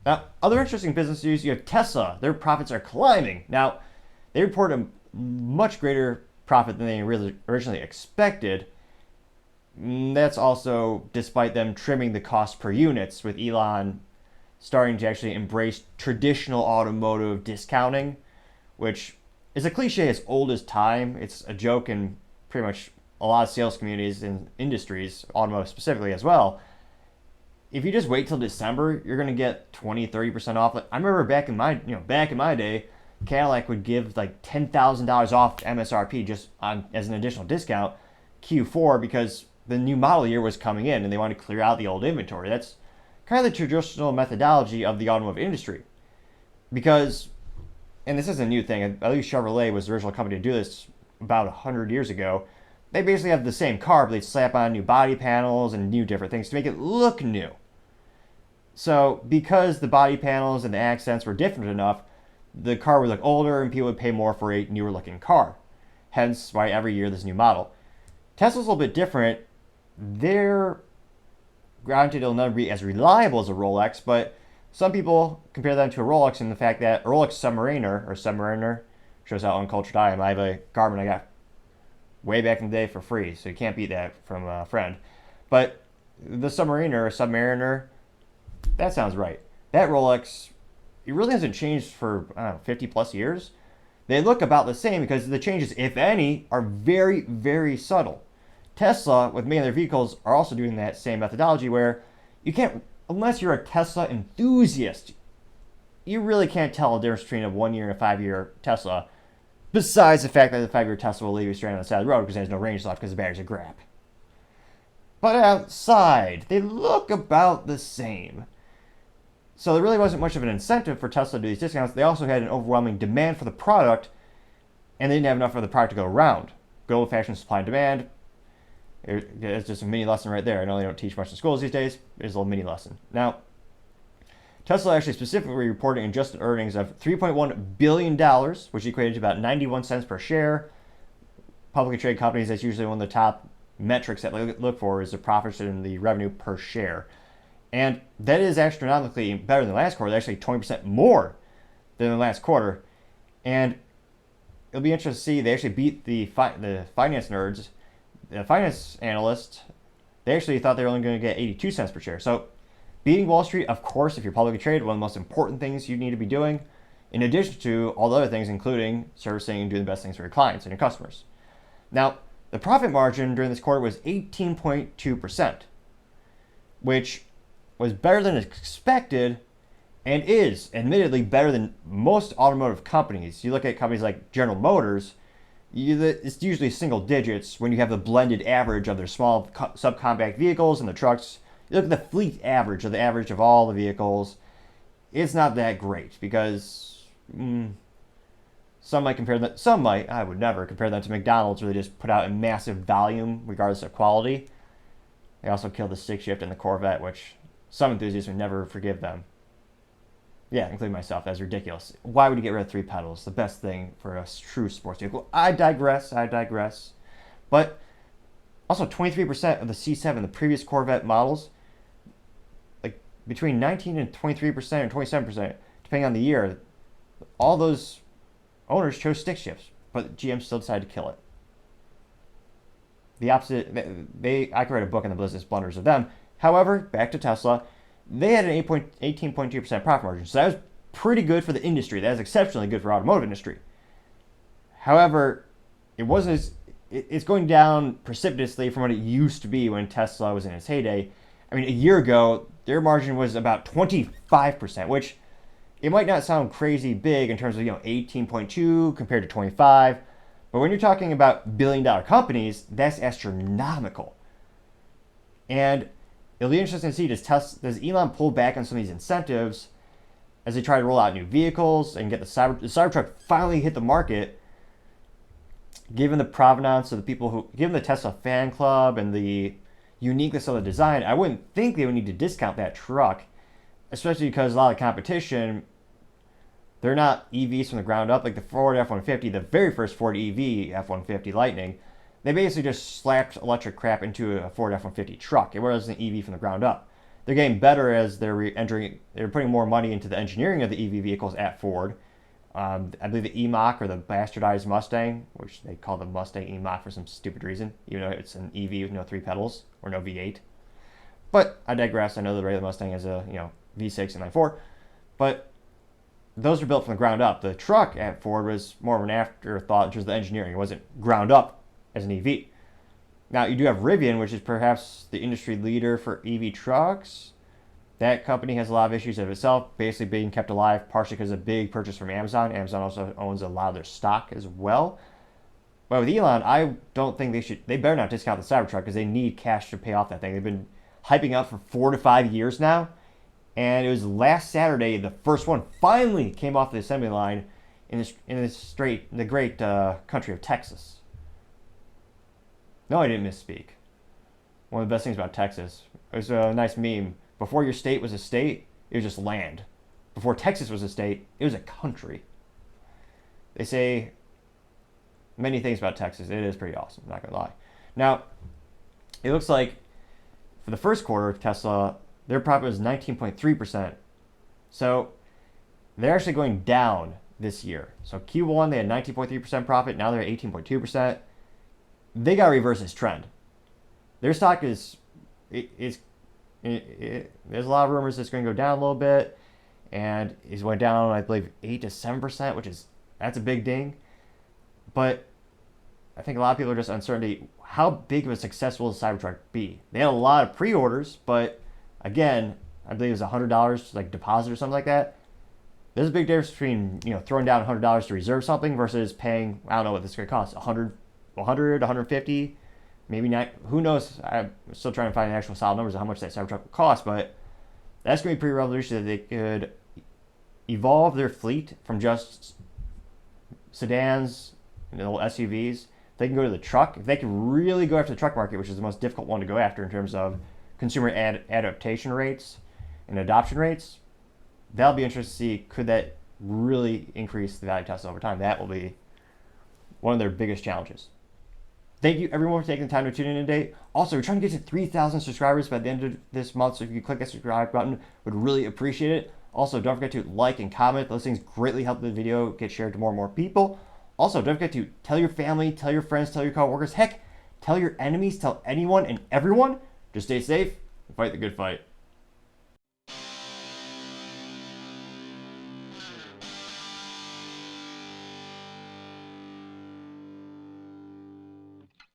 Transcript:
Now, other interesting business news, you have Tesla. Their profits are climbing. Now, they report a much greater profit than they originally expected. That's also despite them trimming the cost per units, with Elon starting to actually embrace traditional automotive discounting, which is a cliche as old as time. It's a joke in pretty much a lot of sales communities and industries, automotive specifically as well. If you just wait till December, you're gonna get 20-30% off. I remember back in my day, Cadillac would give like $10,000 off MSRP just on as an additional discount Q4 because the new model year was coming in and they wanted to clear out the old inventory. That's kind of the traditional methodology of the automotive industry. Because, and this isn't a new thing, at least Chevrolet was the original company to do this about 100 years ago. They basically have the same car, but they slap on new body panels and new different things to make it look new. So, because the body panels and the accents were different enough, the car would look older and people would pay more for a newer looking car. Hence, why every year there's a new model. Tesla's a little bit different. They're granted it'll never be as reliable as a Rolex, but some people compare them to a Rolex in the fact that a Rolex Submariner shows how uncultured I am. I have a Garmin I got way back in the day for free, so you can't beat that from a friend. But the Submariner, that sounds right. That Rolex, it really hasn't changed for, I don't know, 50 plus years. They look about the same because the changes, if any, are very, very subtle. Tesla, with many of their vehicles, are also doing that same methodology where you can't, unless you're a Tesla enthusiast, you really can't tell the difference between a 1 year and a 5 year Tesla. Besides the fact that the 5 year Tesla will leave you stranded on the side of the road because there's no range left because the batteries are crap. But outside, they look about the same. So there really wasn't much of an incentive for Tesla to do these discounts. They also had an overwhelming demand for the product, and they didn't have enough of the product to go around. Good old-fashioned supply and demand. It's just a mini lesson right there. I know they don't teach much in schools these days. It's a little mini lesson. Now, Tesla actually specifically reporting adjusted earnings of $3.1 billion, which equated to about 91 cents per share. Publicly traded companies, that's usually one of the top metrics that they look for is the profits and the revenue per share. And that is astronomically better than the last quarter, actually 20% more than the last quarter. And it'll be interesting to see, they actually beat the finance nerds. The finance analysts, they actually thought they were only going to get 82 cents per share. So beating Wall Street, of course, if you're publicly traded, one of the most important things you need to be doing, in addition to all the other things, including servicing and doing the best things for your clients and your customers. Now, the profit margin during this quarter was 18.2%, which was better than expected and is admittedly better than most automotive companies. You look at companies like General Motors, it's usually single digits when you have the blended average of their small subcompact vehicles and the trucks. You look at the fleet average, or the average of all the vehicles, it's not that great because some might compare that. Some might, I would never compare them to McDonald's, where they just put out a massive volume regardless of quality. They also killed the stick shift and the Corvette, which some enthusiasts would never forgive them. Yeah, including myself. That's ridiculous. Why would you get rid of 3 pedals? The best thing for a true sports vehicle. I digress. But also 23% of the C7, the previous Corvette models, like between 19 and 23% and 27%, depending on the year, all those owners chose stick shifts, but GM still decided to kill it. The opposite, I could write a book on the business blunders of them. However, back to Tesla, they had an 18.2% profit margin, so that was pretty good for the industry. That is exceptionally good for the automotive industry. However, it's going down precipitously from what it used to be when Tesla was in its heyday. I mean, a year ago, their margin was about 25%, which it might not sound crazy big in terms of 18.2 compared to 25, but when you're talking about billion-dollar companies, that's astronomical. And it'll be interesting to see, does Elon pull back on some of these incentives as they try to roll out new vehicles and get the Cybertruck finally hit the market, given the provenance of the people given the Tesla fan club and the uniqueness of the design, I wouldn't think they would need to discount that truck, especially because a lot of competition, they're not EVs from the ground up. Like the Ford F-150, the very first Ford EV F-150 Lightning, they basically just slapped electric crap into a Ford F-150 truck. It wasn't an EV from the ground up. they're getting better as they're putting more money into the engineering of the EV vehicles at Ford. I believe the E-Mach, or the bastardized Mustang, which they call the Mustang E-Mach for some stupid reason, even though it's an EV with no 3 pedals or no V8. But I digress. I know the regular Mustang has a V6 and 9.4, but those were built from the ground up. The truck at Ford was more of an afterthought in terms of the engineering. It wasn't ground up as an EV. Now, you do have Rivian, which is perhaps the industry leader for EV trucks. That company has a lot of issues of itself, basically being kept alive partially because of a big purchase from Amazon. Amazon also owns a lot of their stock as well. But with Elon, I don't think they better not discount the Cybertruck because they need cash to pay off that thing. They've been hyping up for 4 to 5 years now. And it was last Saturday, the first one finally came off the assembly line in the great country of Texas. No, I didn't misspeak. One of the best things about Texas, it was a nice meme. Before your state was a state, it was just land. Before Texas was a state, it was a country. They say many things about Texas. It is pretty awesome, not gonna lie. Now, it looks like for the first quarter, Tesla, their profit was 19.3%. So they're actually going down this year. So Q1, they had 19.3% profit. Now they're at 18.2%. They got to reverse this trend. Their stock there's a lot of rumors it's going to go down a little bit, and it went down, I believe, 8 to 7%, that's a big ding. But I think a lot of people are just uncertain. How big of a success will the Cybertruck be? They had a lot of pre-orders, but again, I believe it was $100 like deposit or something like that. There's a big difference between throwing down $100 to reserve something versus paying, I don't know what this is going to cost, 150, maybe not. Who knows? I'm still trying to find the actual solid numbers of how much that Cybertruck will cost, but that's going to be pretty revolutionary that they could evolve their fleet from just sedans, little SUVs. They can go to the truck. If they can really go after the truck market, which is the most difficult one to go after in terms of consumer adaptation rates and adoption rates, that'll be interesting to see. Could that really increase the value of Tesla over time? That will be one of their biggest challenges. Thank you everyone for taking the time to tune in today. Also, we're trying to get to 3,000 subscribers by the end of this month, so if you could click that subscribe button, would really appreciate it. Also, don't forget to like and comment. Those things greatly help the video get shared to more and more people. Also, don't forget to tell your family, tell your friends, tell your coworkers, heck, tell your enemies, tell anyone and everyone. Just stay safe and fight the good fight.